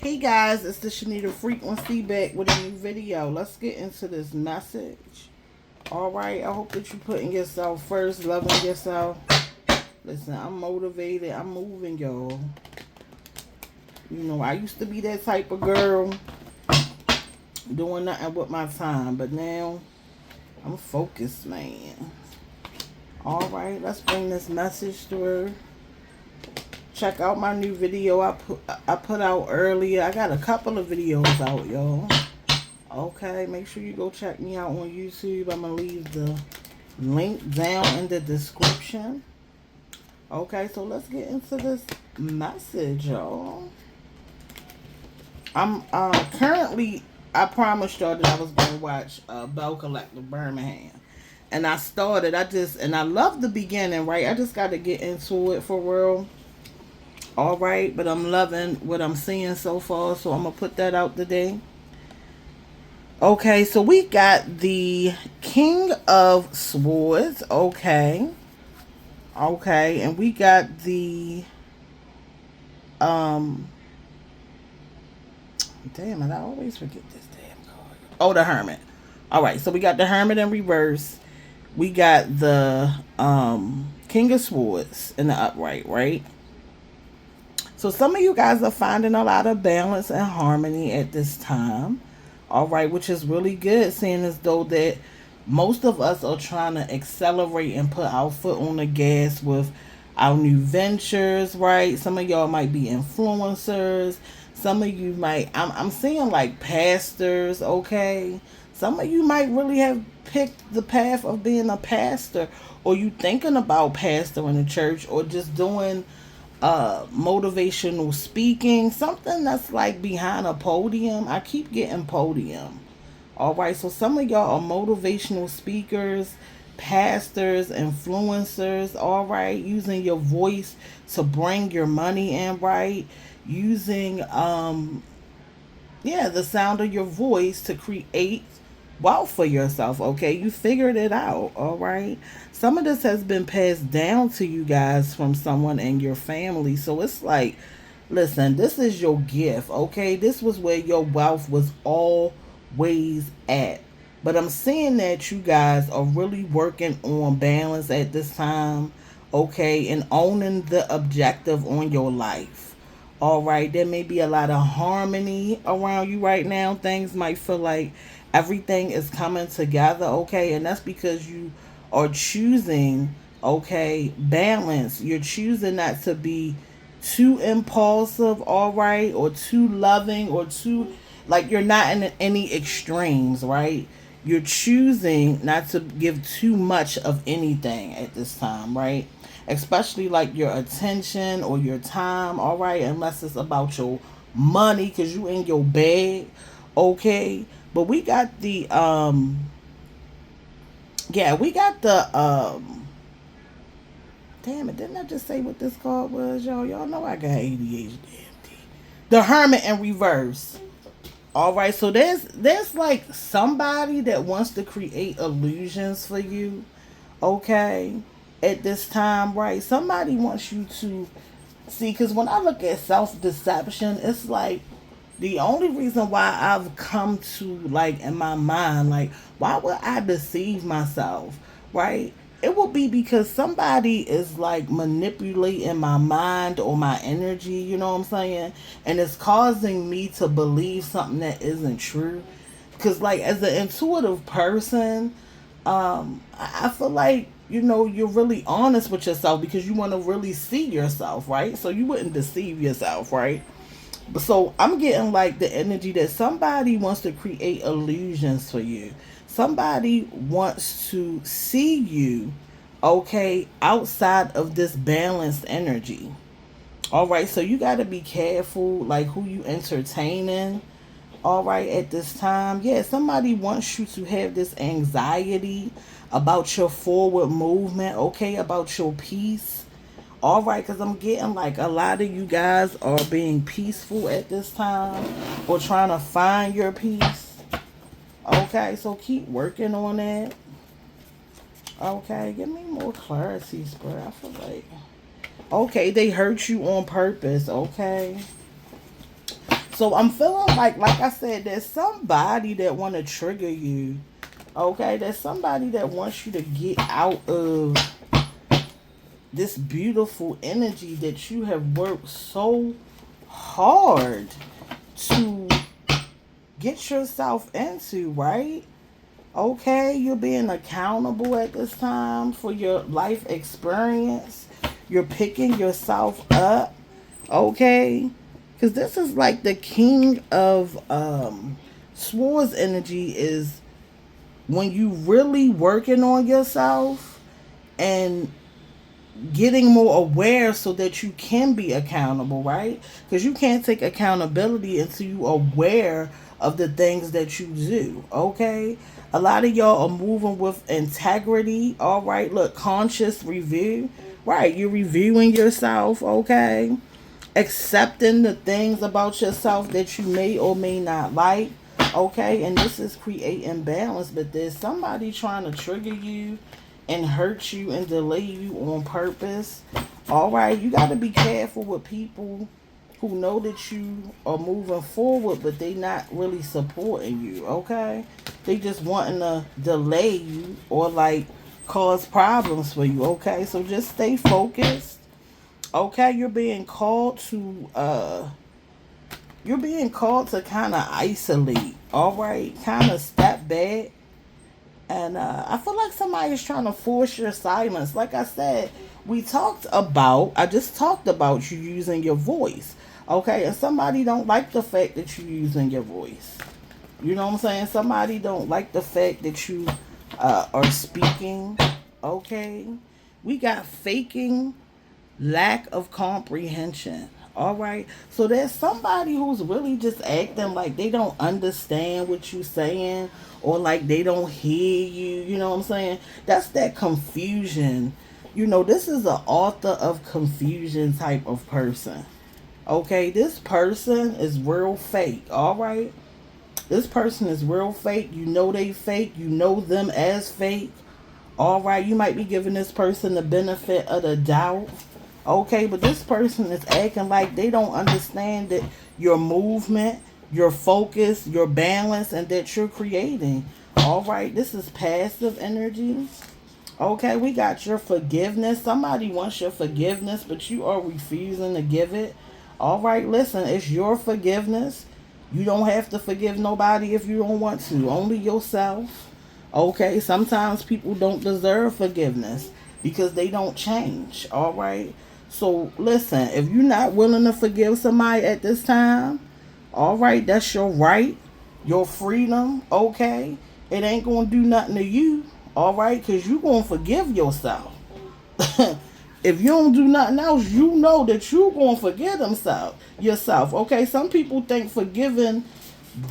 Hey guys, it's the Shenita Frequency back with a new video. Let's get into this message. Alright, I hope that you're putting yourself first, loving yourself. Listen, I'm motivated. I'm moving, y'all. You know, I used to be that type of girl doing nothing with my time, but now I'm focused, man. Alright, let's bring this message through. Check out my new video I put out earlier. I got a couple of videos out, y'all. Okay, make sure you go check me out on YouTube. I'm going to leave the link down in the description. Okay, so let's get into this message, y'all. I'm currently, I promised y'all that I was going to watch Bell Collective Birmingham. And I started, and I love the beginning, right? I just got to get into it for real. Alright, but I'm loving what I'm seeing so far, so I'm going to put that out today. Okay, so we got the King of Swords. Okay, and we got the damn it, I always forget this damn card. Oh, the Hermit. All right, so we got the Hermit in reverse. We got the King of Swords in the upright, right? So some of you guys are finding a lot of balance and harmony at this time. All right, which is really good, seeing as though that most of us are trying to accelerate and put our foot on the gas with our new ventures, right? Some of y'all might be influencers. Some of you might, I'm seeing like pastors, okay? Some of you might really have picked the path of being a pastor, or you thinking about pastoring a church, or just doing motivational speaking, something that's like behind a podium. I keep getting podium. All right, so some of y'all are motivational speakers, pastors, influencers. All right, using your voice to bring your money in, right? Using the sound of your voice to create wealth for yourself. Okay, you figured it out. All right, some of this has been passed down to you guys from someone in your family, so it's like, listen, this is your gift. Okay, this was where your wealth was always at. But I'm seeing that you guys are really working on balance at this time. Okay, and owning the objective on your life. All right, there may be a lot of harmony around you right now. Things might feel like everything is coming together, okay? And that's because you are choosing, okay, balance. You're choosing not to be too impulsive, all right, or too loving, or too, like, you're not in any extremes, right? You're choosing not to give too much of anything at this time, right? Especially like your attention or your time, all right, unless it's about your money because you in your bag, okay. But we got the we got the damn it, didn't I just say what this card was, y'all? Y'all know I got ADHD. The Hermit in reverse. All right, so there's like somebody that wants to create illusions for you, okay, at this time, right? Somebody wants you to see, because when I look at self-deception, it's like the only reason why I've come to, like, in my mind, like, why would I deceive myself, right? It will be because somebody is like manipulating my mind or my energy, you know what I'm saying? And it's causing me to believe something that isn't true. Because, like, as an intuitive person, I feel like, you know, you're really honest with yourself because you want to really see yourself, right? So you wouldn't deceive yourself, right? But so I'm getting like the energy that somebody wants to create illusions for you. Somebody wants to see you, okay, outside of this balanced energy. All right, so you got to be careful, like, who you entertaining. All right, at this time, yeah, somebody wants you to have this anxiety about your forward movement, okay, about your peace. All right, because I'm getting like a lot of you guys are being peaceful at this time or trying to find your peace. Okay, so keep working on that. Okay, give me more clarity, Spirit. I feel like, okay, they hurt you on purpose. Okay, So I'm feeling like I said, there's somebody that want to trigger you. Okay, there's somebody that wants you to get out of this beautiful energy that you have worked so hard to get yourself into, right? Okay, you're being accountable at this time for your life experience. You're picking yourself up, okay? Because this is like the king of swords energy is when you really working on yourself and getting more aware so that you can be accountable, right? Because you can't take accountability until you aware of the things that you do, okay? A lot of y'all are moving with integrity, all right? Look, conscious review, right? You're reviewing yourself, okay? Accepting the things about yourself that you may or may not like, okay? And this is creating balance, but there's somebody trying to trigger you and hurt you and delay you on purpose. All right, you got to be careful with people who know that you are moving forward, but they not really supporting you. Okay, they just wanting to delay you or like cause problems for you. Okay, so just stay focused. Okay, you're being called to kind of isolate. All right, kind of step back. And I feel like somebody is trying to force your silence. Like I said, I just talked about you using your voice. Okay, and somebody don't like the fact that you're using your voice. You know what I'm saying? Somebody don't like the fact that you are speaking. Okay, we got faking, lack of comprehension. All right, so there's somebody who's really just acting like they don't understand what you're saying or like they don't hear you. You know what I'm saying? That's that confusion. You know, this is an author of confusion type of person. Okay, this person is real fake. All right, this person is real fake. You know they fake. You know them as fake. All right, you might be giving this person the benefit of the doubt. Okay, but this person is acting like they don't understand that your movement, your focus, your balance, and that you're creating. All right, this is passive energy. Okay, we got your forgiveness. Somebody wants your forgiveness, but you are refusing to give it. All right, listen, it's your forgiveness. You don't have to forgive nobody if you don't want to, only yourself. Okay, sometimes people don't deserve forgiveness because they don't change. All right, so listen, if you're not willing to forgive somebody at this time, all right, that's your right, your freedom. Okay, it ain't gonna do nothing to you. All right, because you gonna forgive yourself. If you don't do nothing else, you know that you gonna forgive yourself. Okay, some people think forgiving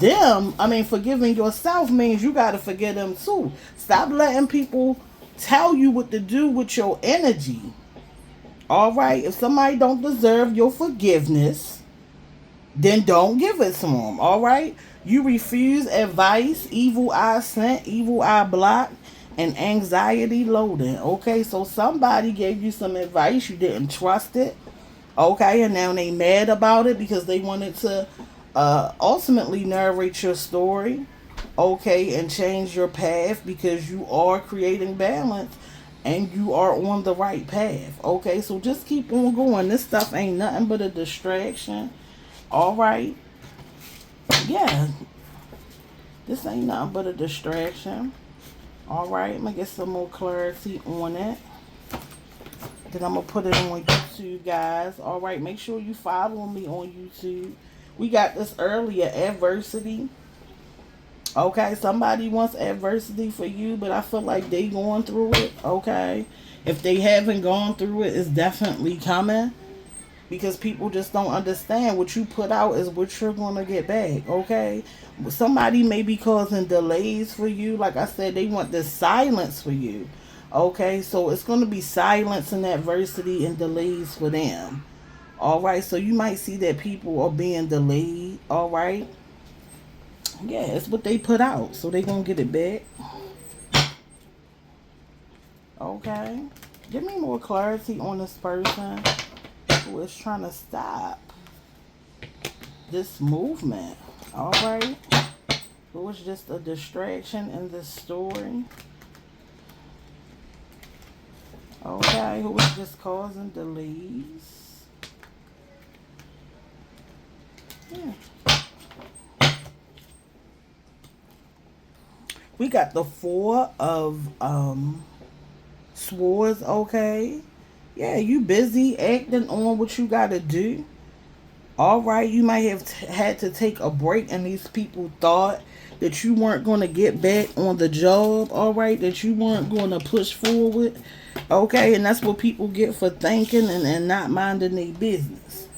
yourself means you got to forgive them too. Stop letting people tell you what to do with your energy. All right, if somebody don't deserve your forgiveness, then don't give it to them. All right, you refuse advice, evil eye sent, evil eye blocked, and anxiety loading. Okay, so somebody gave you some advice, you didn't trust it. Okay, and now they mad about it because they wanted to ultimately narrate your story. Okay, and change your path because you are creating balance and you are on the right path. Okay, so just keep on going. This stuff ain't nothing but a distraction. All right, yeah, this ain't nothing but a distraction. All right, I'm gonna get some more clarity on it. Then I'm gonna put it on YouTube, guys. All right, make sure you follow me on YouTube. We got this earlier, adversity. Okay, somebody wants adversity for you, but I feel like they going through it. Okay, if they haven't gone through it, it's definitely coming because people just don't understand what you put out is what you're gonna get back. Okay, somebody may be causing delays for you. Like I said, they want this silence for you. Okay, so it's gonna be silence and adversity and delays for them. All right, so you might see that people are being delayed. All right, yeah, it's what they put out, so they gonna get it back. Okay, give me more clarity on this person who is trying to stop. this movement. All right. It was just a distraction in this story. Okay. Who was just causing delays. Yeah. We got the four of swords. Okay. Yeah, you busy acting on what you gotta do. All right, you might have had to take a break, and these people thought that you weren't going to get back on the job. All right, that you weren't going to push forward. Okay, and that's what people get for thinking and not minding their business.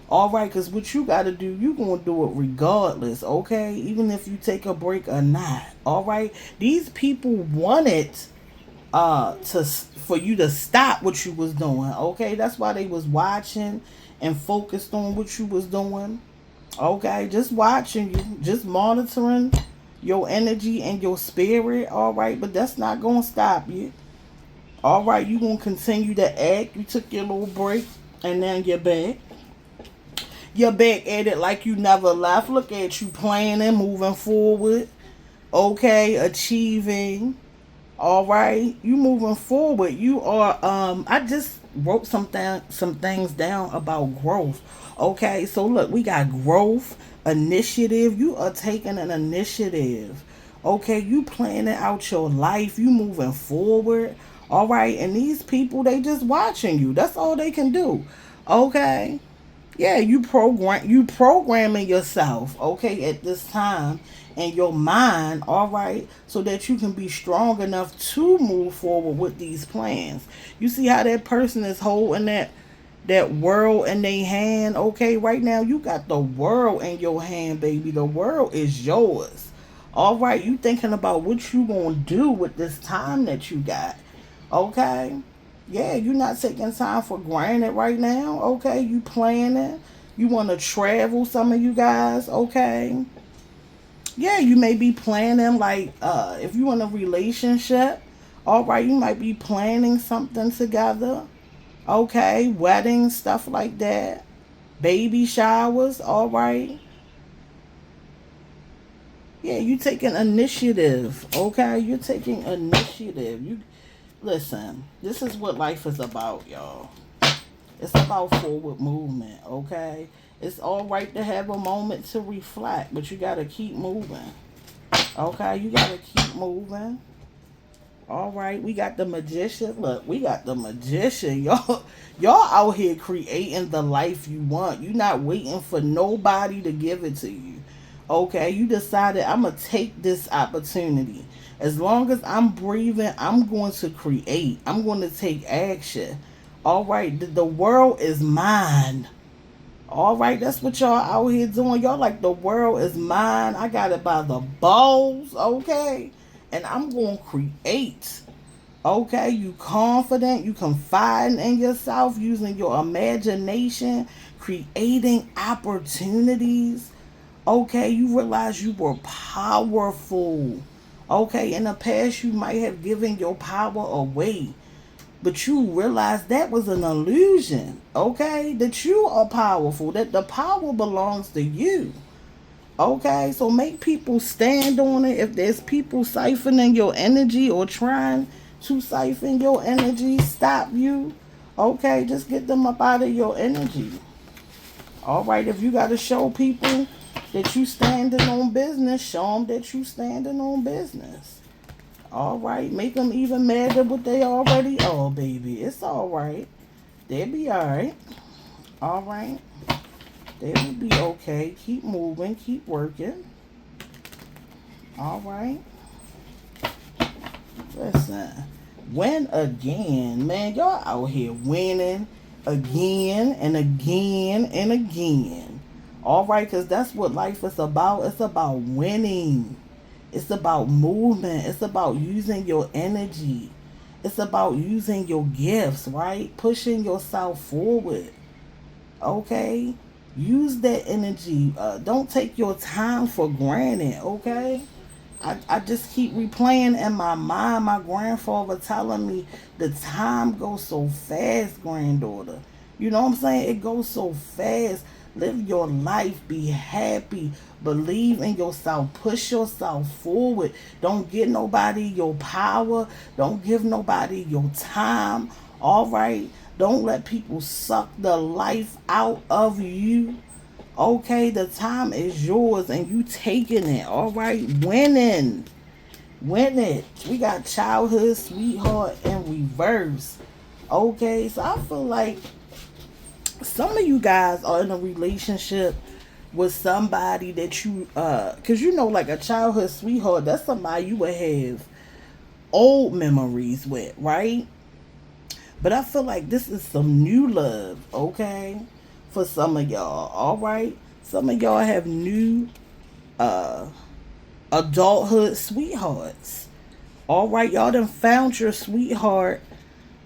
All right, because what you got to do, you going to do it regardless. Okay, even if you take a break or not. All right, these people wanted to for you to stop what you was doing. Okay, that's why they was watching and focused on what you was doing. Okay, just watching you, just monitoring your energy and your spirit. All right, but that's not gonna stop you. All right, you gonna continue to act. You took your little break, and now you're back. You're back at it like you never left. Look at you planning, moving forward. Okay, achieving. All right, you moving forward. You are. I just wrote some things down about growth. Okay, so look, we got growth, initiative. You are taking an initiative. Okay, you planning out your life. You moving forward. All right, and these people, they just watching you. That's all they can do. Okay. Yeah, you programming yourself, okay, at this time and your mind, all right, so that you can be strong enough to move forward with these plans. You see how that person is holding that world in their hand, okay? Right now you got the world in your hand, baby. The world is yours. All right, you thinking about what you gonna do with this time that you got. Okay? Yeah, you're not taking time for granted right now. Okay, you planning. You want to travel, some of you guys. Okay. Yeah, you may be planning, like, if you in a relationship, all right, you might be planning something together. Okay, weddings, stuff like that. Baby showers, all right. Yeah, you taking initiative. Okay, you're taking initiative. You listen. This is what life is about, y'all. It's about forward movement, okay? It's all right to have a moment to reflect, but you got to keep moving, okay? You got to keep moving. All right, we got the magician. Look, we got the magician. Y'all out here creating the life you want. You're not waiting for nobody to give it to you. Okay, you decided I'm gonna take this opportunity. As long as I'm breathing, I'm going to create. I'm going to take action. All right, the world is mine. All right, that's what y'all out here doing. Y'all like the world is mine. I got it by the balls, okay? And I'm going to create. Okay, you confident, you confiding in yourself, using your imagination, creating opportunities. Okay, you realize you were powerful. Okay, in the past you might have given your power away. But you realize that was an illusion, okay? That you are powerful, that the power belongs to you. Okay, so make people stand on it. If there's people siphoning your energy or trying to siphon your energy, stop you. Okay, just get them up out of your energy. All right, if you got to show people that you standing on business, show them that you standing on business. All right, make them even madder than what they already are, baby. It's all right. They'll be all right. All right. They will be okay. Keep moving. Keep working. All right. Listen. Win again. Man, y'all out here winning again and again and again. All right, because that's what life is about. It's about winning. It's about movement. It's about using your energy. It's about using your gifts, right? Pushing yourself forward. Okay? Use that energy. Don't take your time for granted, okay? I just keep replaying in my mind my grandfather telling me the time goes so fast, granddaughter. You know what I'm saying? It goes so fast. Live your life. Be happy. Believe in yourself. Push yourself forward. Don't give nobody your power. Don't give nobody your time. All right? Don't let people suck the life out of you. Okay, the time is yours and you taking it. All right, winning. Win it. We got childhood sweetheart in reverse. Okay, so I feel like some of you guys are in a relationship with somebody that you cause you know, like a childhood sweetheart, that's somebody you would have old memories with, right? But I feel like this is some new love, okay? For some of y'all, all right? Some of y'all have new uh adulthood sweethearts. All right, y'all done found your sweetheart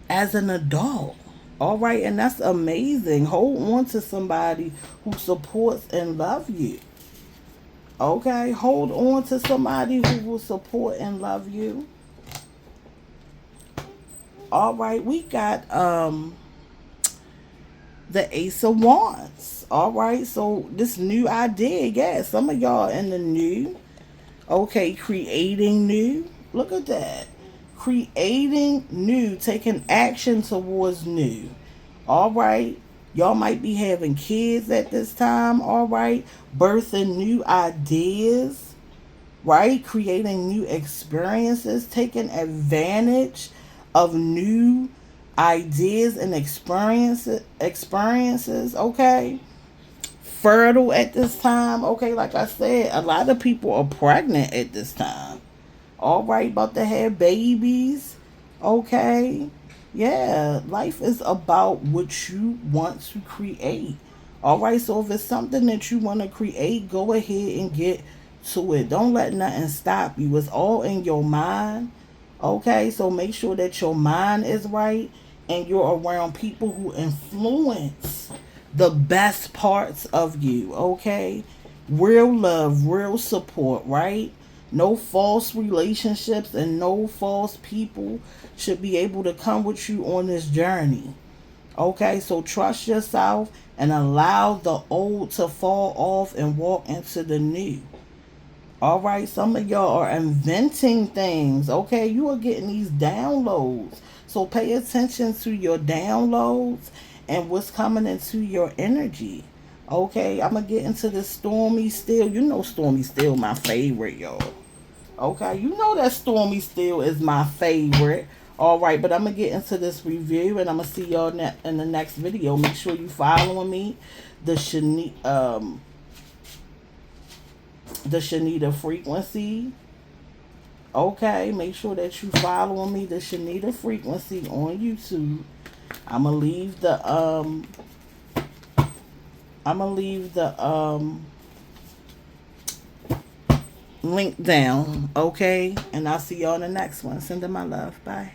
as an adult. All right, and that's amazing. Hold on to somebody who supports and love you. Okay, hold on to somebody who will support and love you. All right, we got the Ace of Wands. All right, so this new idea, yeah, some of y'all in the new. Okay, creating new. Look at that. Creating new, taking action towards new. All right. Y'all might be having kids at this time. All right. Birthing new ideas. Right. Creating new experiences. Taking advantage of new ideas and experiences. Okay, fertile at this time. Okay, like I said, a lot of people are pregnant at this time. All right, about to have babies. Okay, yeah, life is about what you want to create. All right, so if it's something that you want to create, go ahead and get to it. Don't let nothing stop you. It's all in your mind. Okay, so make sure that your mind is right and you're around people who influence the best parts of you. Okay, real love, real support, right? No false relationships and no false people should be able to come with you on this journey. Okay, so trust yourself and allow the old to fall off and walk into the new. All right, some of y'all are inventing things. Okay, you are getting these downloads. So pay attention to your downloads and what's coming into your energy. Okay, I'm gonna get into the Stormy Still. You know Stormy Still my favorite, y'all. Okay, you know that Stormy Still is my favorite. All right, but I'm gonna get into this review and I'm gonna see y'all in the next video. Make sure you following me, the Shenita frequency. Okay, make sure that you following me, the Shenita frequency on YouTube. I'ma leave the link down, okay? And I'll see y'all in the next one. Sending my love. Bye.